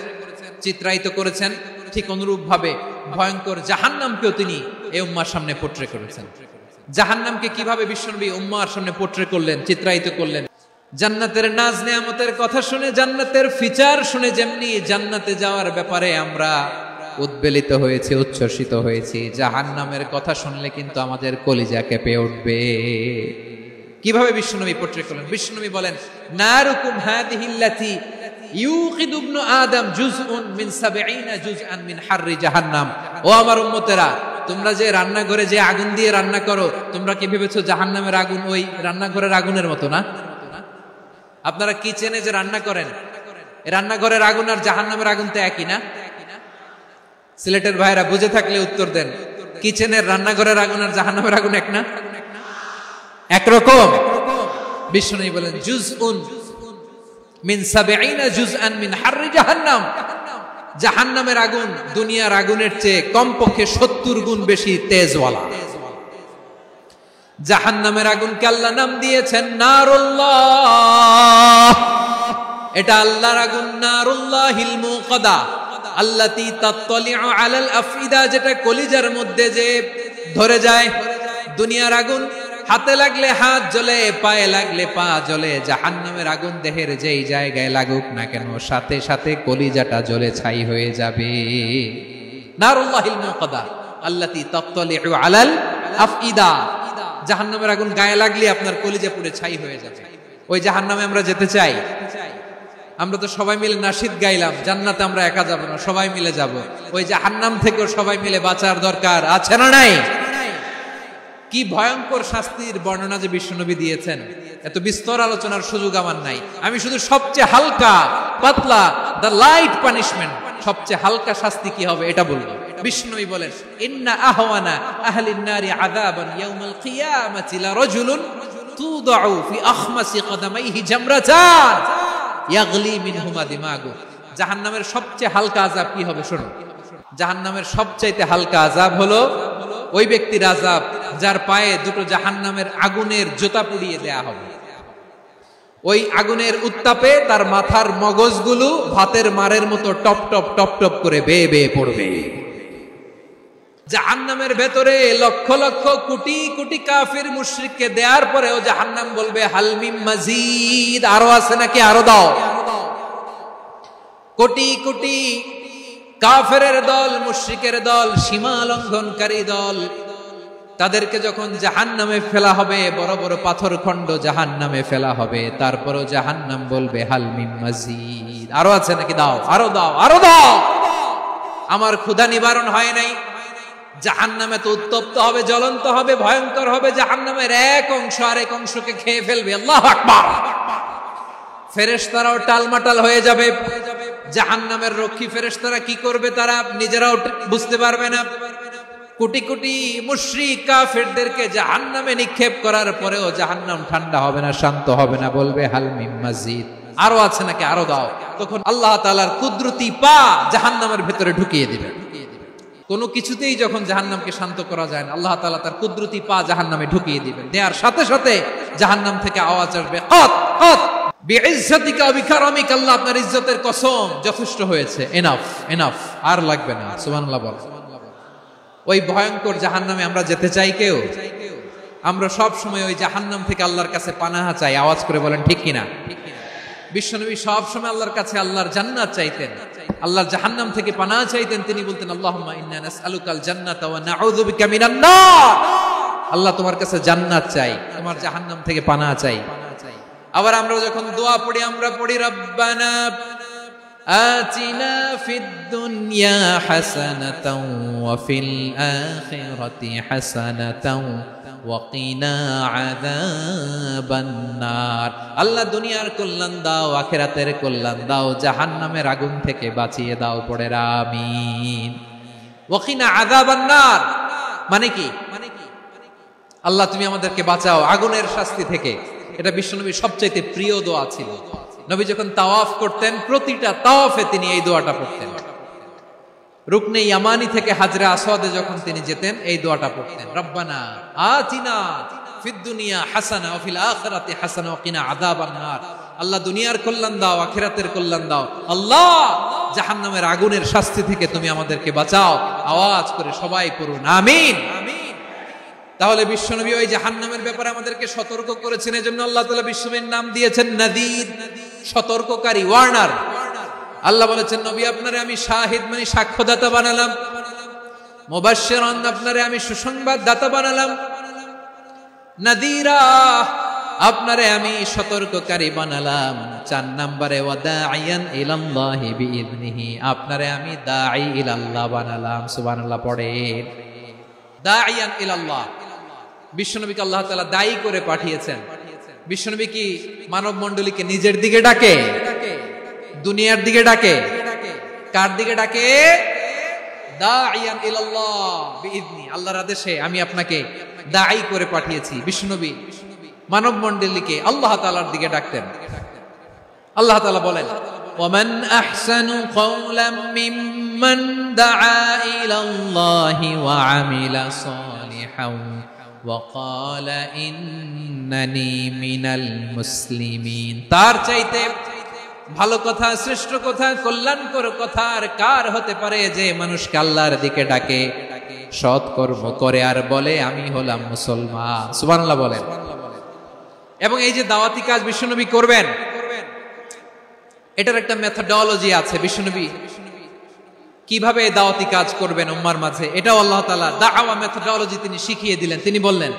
চিত্রায়িত করেছেন, ঠিক অনুরূপ ভাবে ভয়ঙ্কর জাহান্নামকেও তিনি এই উম্মাহর সামনে পোট্রে করেছেন। জাহান্নামকে কিভাবে বিশ্বনবী উম্মাহর সামনে পোট্রে করলেন, চিত্রায়িত করলেন? জান্নাতের নাজ নেয়ামতের কথা শুনে, জান্নাতের ফিচার শুনে যেমনি জান্নাতে যাওয়ার ব্যাপারে আমরা উদ্বেলিত হয়েছি, উচ্ছ্বসিত হয়েছি, জাহান্নামের কথা শুনলে কিন্তু আমাদের কলিজা কেঁপে উঠবে। কিভাবে বিশ্বনবী পোট্রে করলেন? বিশ্বনবী বলেন, নারুকুম হাযিহিল্লাতী ইউকিদু ইবনু আদম জুজউন মিন 70 জুজআন মিন হাররি জাহান্নাম। ও আমার উম্মতেরা, তোমরা যে রান্নাঘরে যে আগুন দিয়ে রান্না করো, তোমরা কি ভেবেছো জাহান্নামের আগুন ওই রান্নাঘরের আগুনের মতো না? আপনারা কিচেনে যে রান্না করেন, রান্নাঘরের আগুন আর জাহান্নামের আগুন তো একই না? সিলেটের ভাইরা বুঝে থাকলে উত্তর দেন, কিচেনের রান্নাঘরের আগুন আর জাহান্নামের আগুন এক না? একরকম। বিশ্বনবী বলেন, জুজউন মিন 70 জুজআন মিন হাররি জাহান্নাম, জাহান্নামের আগুন দুনিয়ার আগুনের চেয়ে কমপক্ষে 70 গুণ বেশি তেজওয়ালা। জাহান্নামের আগুনকে আল্লাহ নাম দিয়েছেন নারুল্লাহ। এটা আল্লাহর আগুন, নারুল্লাহিল মুকাদা আল্লাতী তাত্তালিউ আলাল আফইদা, যেটা কলিজার মধ্যে যে ধরে যায়। দুনিয়ার আগুন হাতে লাগলে হাত জ্বলে, পায়ে লাগলে পা জ্বলে। জাহান্নামের আগুন দেহের যেই জায়গায় লাগুক না কেন, সাথে সাথে কলিজাটা জ্বলে ছাই হয়ে যাবে। নারুল্লাহিল মুকাদা আল্লাতী তাত্তালিউ আলাল আফইদা, জাহান্নামের আগুন গায়ে লাগলে আপনার কলিজা পুড়ে ছাই হয়ে যাবে। ওই জাহান্নামে আমরা যেতে চাই? আমরা তো সবাই মিলে নাশিদ গাইলাম, জান্নাতে আমরা একা যাব না, সবাই মিলে যাব। ওই জাহান্নাম থেকেও সবাই মিলে বাঁচার দরকার আছে না নাই? কি ভয়ঙ্কর শাস্তির বর্ণনা যে বিশ্বনবী দিয়েছেন, এত বিস্তর আলোচনার সুযোগ আমার নাই। আমি শুধু সবচেয়ে হালকা পাতলা, দ্য লাইট পানিশমেন্ট, সবচেয়ে হালকা শাস্তি কি হবে এটা বলবো। বিশ্বনবী বলেন, ইন্না আহওয়ানা আহলিন নারি আযাবান ইয়াউমাল কিয়ামাতি লা রাজুলুন তুদাউ ফি আখমাসি কদামাইহি জামরাতান ইয়াগলি মিনহুমা দিমাগু। জাহান্নামের সবচেয়ে হালকা আযাব কি হবে শুনুন। জাহান্নামের সবচাইতে হালকা আযাব হলো ওই ব্যক্তির আযাব যার পায়ে দুটো জাহান্নামের আগুনের জোতা পুড়িয়ে দেয়া হবে। ওই আগুনের উত্তাপে তার মাথার মগজগুলো ভাতের মারের মতো টপ টপ টপ টপ করে বেয়ে বেয়ে পড়বে। জাহান্নামের ভেতরে লক্ষ লক্ষ কোটি কোটি কাফির মুশরিককে দেওয়ার পরেও জাহান্নাম বলবে, হাল মিন মাজিদ, আরো আছে নাকি, আরো দাও। কোটি কোটি কাফেরের দল, মুশরিকের দল, সীমা লঙ্ঘনকারী দল, তাদেরকে যখন জাহান্নামে ফেলা হবে, বড় বড় পাথর খণ্ড জাহান্নামে ফেলা হবে, তারপরও জাহান্নাম বলবে, হাল মিন মাজিদ, আরো আছে নাকি, দাও, আরো দাও, আরো দাও। আমার ক্ষুধা নিবারণ হয় নাই। জাহান্নামে তো উত্তপ্ত হবে, জ্বলন্ত হবে, ভয়ঙ্কর হবে। জাহান্নামের এক অংশ আরেক অংশকে খেয়ে ফেলবে। আল্লাহু আকবার। ফেরেশতারাও টালমাটাল হয়ে যাবে। জাহান্নামের রক্ষী ফেরেশতারা কি করবে তারা নিজেরাও বুঝতে পারবে না। কোটি কোটি মুশরিক কাফেরদেরকে জাহান্নামে নিক্ষেপ করার পরেও জাহান্নাম ঠান্ডা হবে না, শান্ত হবে না, বলবে হাল মিন মাজিদ, আরো আছে নাকি, আরো দাও। তখন আল্লাহ তাআলার কুদরতি পা জাহান্নামের ভেতরে ঢুকিয়ে দিবেন। কোনো কিছুতেই যখন জাহান্নামকে শান্ত করা যায় না, আল্লাহ তাআলা তার কুদরতি পা জাহান্নামে ঢুকিয়ে দিবেন। দেওয়ার সাথে সাথে জাহান্নাম থেকে আওয়াজ আসবে, কত কত বিইজ্জাতিকা ওয়া বিকারামিকা, আল্লাহ আপনার ইজ্জতের কসম, যথেষ্ট হয়েছে, এনাফ এনাফ, আর লাগবে না। সুবহানাল্লাহ বল। ওই ভয়ঙ্কর জাহান্নামে আমরা যেতে চাই কেউ? আমরা সব সময় ওই জাহান্নাম থেকে আল্লাহর কাছে পানাহা চাই। আওয়াজ করে বলেন ঠিক কিনা? বিশ্বনবী সব সময় আল্লাহর কাছে আল্লাহর জান্নাত চাইতেন, আল্লাহর জাহান্নাম থেকে পানাহা চাইতেন। তিনি বলতেন আল্লাহুম্মা ইন্না নাসআলুকাল জান্নাতা ওয়া নাউযু বিকা মিনান নার। আল্লাহ তোমার কাছে জান্নাত চাই, তোমার জাহান্নাম থেকে পানাহা চাই। আবার আমরা যখন দোয়া পড়ি আমরা পড়ি রব্বানা আতিনা ফিদ দুনিয়া হাসানাতাও ওয়া ফিল আখিরাতি হাসানাতাও ওয়া কিনা আযাবান নার। আল্লাহ দুনিয়ার কল্যাণ দাও, আখিরাতের কল্যাণ দাও, জাহান্নামের আগুন থেকে বাঁচিয়ে দাও। পড়ে আমিন। ওয়া কিনা আযাবান নার মানে কি? আল্লাহ তুমি আমাদেরকে বাঁচাও আগুনের শাস্তি থেকে। এটা বিশ্বনবীর সবচাইতে প্রিয় দোয়া ছিল। নবী যখন তাওয়াফ করতেন প্রতিটা তাওয়াফে তিনি এই দোয়াটা পড়তেন। রুকনে ইয়ামানি থেকে হাজরে আসওয়াদে যখন তিনি যেতেন এই দোয়াটা পড়তেন, রব্বানা আতিনা ফিদ দুনিয়া হাসানা ওয়া ফিল আখিরাতি হাসানা ওয়া কিনা আযাবান নার। আল্লাহ দুনিয়ার কল্যাণ দাও, আখিরাতের কল্যাণ দাও। আল্লাহ জাহান্নামের আগুনের শাস্তি থেকে তুমি আমাদেরকে বাঁচাও। আওয়াজ করে সবাই পড়ুন আমিন। তাহলে বিশ্বনবী ওই জাহান্নামের ব্যাপারে আমাদেরকে সতর্ক করেছেন। এজন্য আল্লাহ তাআলা বিশ্বনবীর নাম দিয়েছেন নাযীর, সতর্ককারী, ওয়ার্নার। আল্লাহ বলেছেন নবী আপনারে আমি শাহিদ মানে সাক্ষ্যদাতা বানালাম, মুবাশশিরান আপনারে আমি সুসংবাদ দাতা বানালাম, নাযীরা আপনারে আমি সতর্ককারী বানালাম। 4 নম্বরে ওয়া দাঈয়ান ইলাল্লাহি বিইذনিহি, আপনারে আমি দাঈ ইলাল্লাহ বানালাম। সুবহানাল্লাহ পড়েন। দাঈয়ান ইলাল্লাহ, বিশ্বনবীকে আল্লাহ তাআলা দায়ী করে পাঠিয়েছেন। বিশ্বনবী কি মানব মণ্ডলীকে নিজের দিকে ডাকে? দুনিয়ার দিকে ডাকে? কার দিকে ডাকে? দাঈয়ান ইলাল্লাহ বিইذনি, আল্লাহর আদেশে আমি আপনাকে দায়ী করে পাঠিয়েছি। বিশ্বনবী মানব মণ্ডলীকে আল্লাহ তাআলার দিকে ডাকতেন। আল্লাহ তাআলা বলেন ওয়ামান আহসানু কওলাম মিম্মান দাআ ইলাল্লাহি ওয়া আমিলা সালিহান ওয়া ক্বালা ইন্নানি মিনাল মুসলিমিন। তার চাইতে ভালো কথা, শ্রেষ্ঠ কথা, কল্যাণকর কথা আর কার হতে পারে যে মানুষকে আল্লাহর দিকে ডাকে, সৎ কর্ম করে আর বলে আমি হলাম মুসলমান। সুবহানাল্লাহ বলেন। এবং এই যে দাওয়াতি কাজ বিশ্বনবী করবেন, এটার একটা মেথডোলজি আছে। বিশ্বনবী কিভাবে দাওয়াতি কাজ করবেন উম্মার মাঝে, এটাও আল্লাহ তাআলা দাওয়া মেথডোলজি তিনি শিখিয়ে দিলেন। তিনি বললেন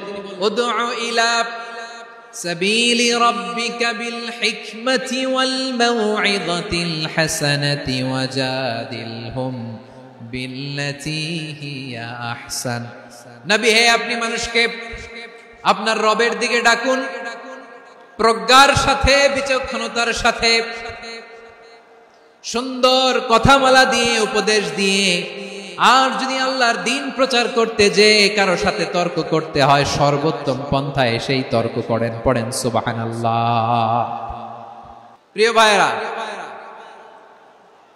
উদউ ইলা সাবিলি রাব্বিকা বিল হিকমাতি ওয়াল মাউইযাতিল হাসানাতি ওয়াজাদিলহুম বিল্লাতী হিয়া আহসান। নবী হে আপনি মানুষকে আপনার রবের দিকে ডাকুন প্রজ্ঞার সাথে, বিচক্ষণতার সাথে, সুন্দর কথামালা দিয়ে, উপদেশ দিয়ে। আর যদি আল্লাহর দ্বীন প্রচার করতে যে কারো সাথে তর্ক করতে হয়, সর্বোত্তম পন্থায় সেই তর্ক করেন। পড়েন সুবহানাল্লাহ। প্রিয় ভাইরা,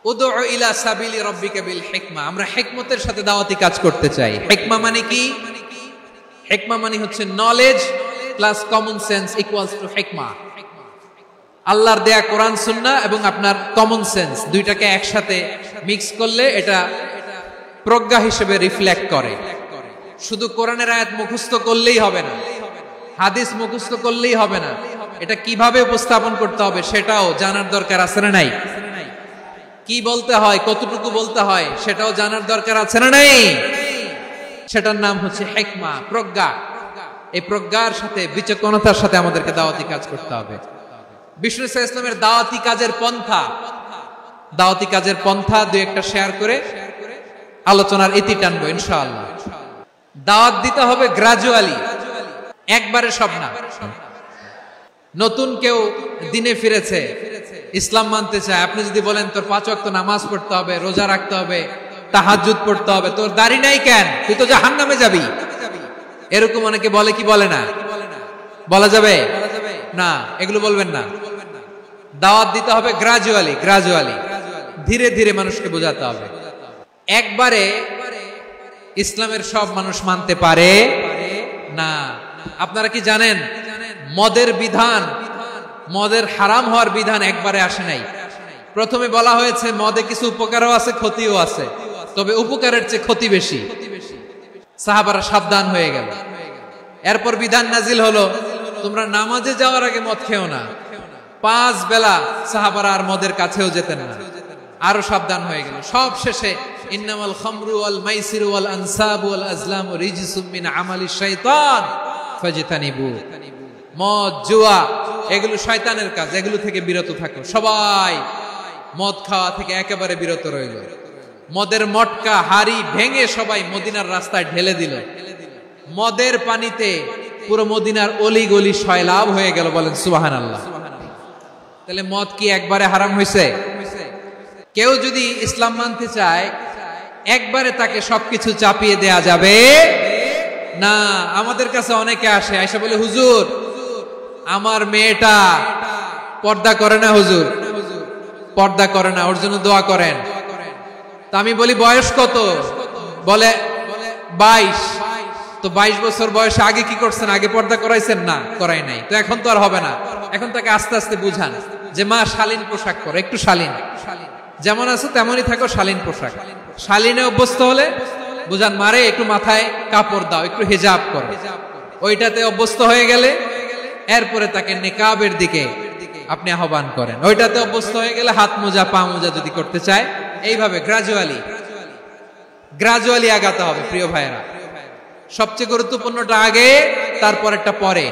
উদউ ইলা সাবিলি রাব্বিকা বিল হিকমা, আমরা হিকমতের সাথে দাওয়াতি কাজ করতে চাই। হিকমা মানে কি? হিকমা মানে হচ্ছে knowledge plus common sense equals to হিকমা। আল্লাহর দেয়া কোরআন সুন্নাহ এবং আপনার কমন সেন্স দুইটাকে একসাথে মিক্স করলে এটা প্রজ্ঞা হিসেবে রিফ্লেক্ট করে। শুধু কোরআনের আয়াত মুখস্থ করলেই হবে না, হাদিস মুখস্থ করলেই হবে না, এটা কিভাবে উপস্থাপন করতে হবে সেটাও জানার দরকার আছে না নাই? কি বলতে হয়, কতটুকু বলতে হয় সেটাও জানার দরকার আছে না নাই? সেটার নাম হচ্ছে হিকমা, প্রজ্ঞা। এই প্রজ্ঞার সাথে, বিচক্ষণতার সাথে আমাদেরকে দাওয়াতি কাজ করতে হবে। বিষ্ণু ইসলামের দাওয়াতি কাজের পন্থা দুই একটা শেয়ার করে আলোচনার ইতি টানবো ইনশাআল্লাহ। দাওয়াত দিতে হবে গ্রাজুয়ালি, একবারে সব না। নতুন কেউ দিনে ফিরেছে, ইসলাম মানতে চায়, আপনি যদি বলেন তোর 5 ওয়াক্ত নামাজ পড়তে হবে, রোজা রাখতে হবে, তাহাজ্জুদ পড়তে হবে, তোর দাড়ি নাই কেন, তুই তো জাহান্নামে যাবি, এরকম অনেকে বলে কি বলে না? বলা যাবে না, এগুলো বলবেন না। দাওয়াত দিতে হবে গ্রাজুয়ালি, ধীরে ধীরে মানুষকে বোঝাতে হবে। একবারে ইসলামের সব মানুষ মানতে পারে না। আপনারা কি জানেন মদের বিধান, মদের হারাম হওয়ার বিধান একবারে আসে নাই। প্রথমে বলা হয়েছে মদে কিছু উপকারও আছে, ক্ষতিও আছে, তবে উপকারের চেয়ে ক্ষতি বেশি। সাহাবারা সাবধান হয়ে গেল। এরপর বিধান নাজিল হলো তোমরা নামাজে যাওয়ার আগে মদ খেও না। 5 বেলা সাহাবারা আর মদের কাছেও যেতেন না, আরো সাবধান হয়ে গেল। সব শেষে ইন্নামাল খামরু ওয়াল মাইসিরু ওয়াল আনসাবু ওয়াল আজলামু রিজসুম মিন আমালিশ শাইতান ফাজতানিবু। মদ, জুয়া এগুলো শয়তানের কাজ, এগুলো থেকে বিরত থাকো। সবাই মদ খাওয়া থেকে একেবারে বিরত রইল। মদের মটকা হাড়ি ভেঙে সবাই মদিনার রাস্তায় ঢেলে দিল। মদের পানিতে পুরো মদিনার অলি গলি সয়লাভ হয়ে গেল। বলেন সুবহানাল্লাহ। তাহলে মদ কি একবারে হারাম হয়েছে? কেউ যদি ইসলাম মানতে চায় একবারে তাকে সবকিছু চাপিয়ে দেয়া যাবে না। আমাদের কাছে অনেকে আসে, আয়সা বলে হুজুর আমার মেয়েটা পর্দা করে না, হুজুর পর্দা করে না, ওর জন্য দোয়া করেন। তা আমি বলি বয়স কত? বলে 22। তো 22 বছর বয়সে আগে কি করছেন? আগে পর্দা করাইছেন না? করাই নাই। তো এখন তো আর হবে না। এখন তাকে আস্তে আস্তে বুঝান যে মা শালীন পোশাক পরো, একটু শালীন, যেমন আছো তেমনই থাকো, শালীন পোশাক। শালীনে অভ্যস্ত হলে বুঝান মারে একটু মাথায় কাপড় দাও, একটু হিজাব করো। ওইটাতে অভ্যস্ত হয়ে গেলে এরপরে তাকে নিকাবের দিকে আপনি আহ্বান করেন। ওইটাতে অভ্যস্ত হয়ে গেলে হাত মোজা পা মোজা যদি করতে চায়, এইভাবে গ্রাজুয়ালি আগাতে হবে। প্রিয় ভাইয়েরা, সবচেয়ে গুরুত্বপূর্ণটা আগে, তারপরেরটা পরে।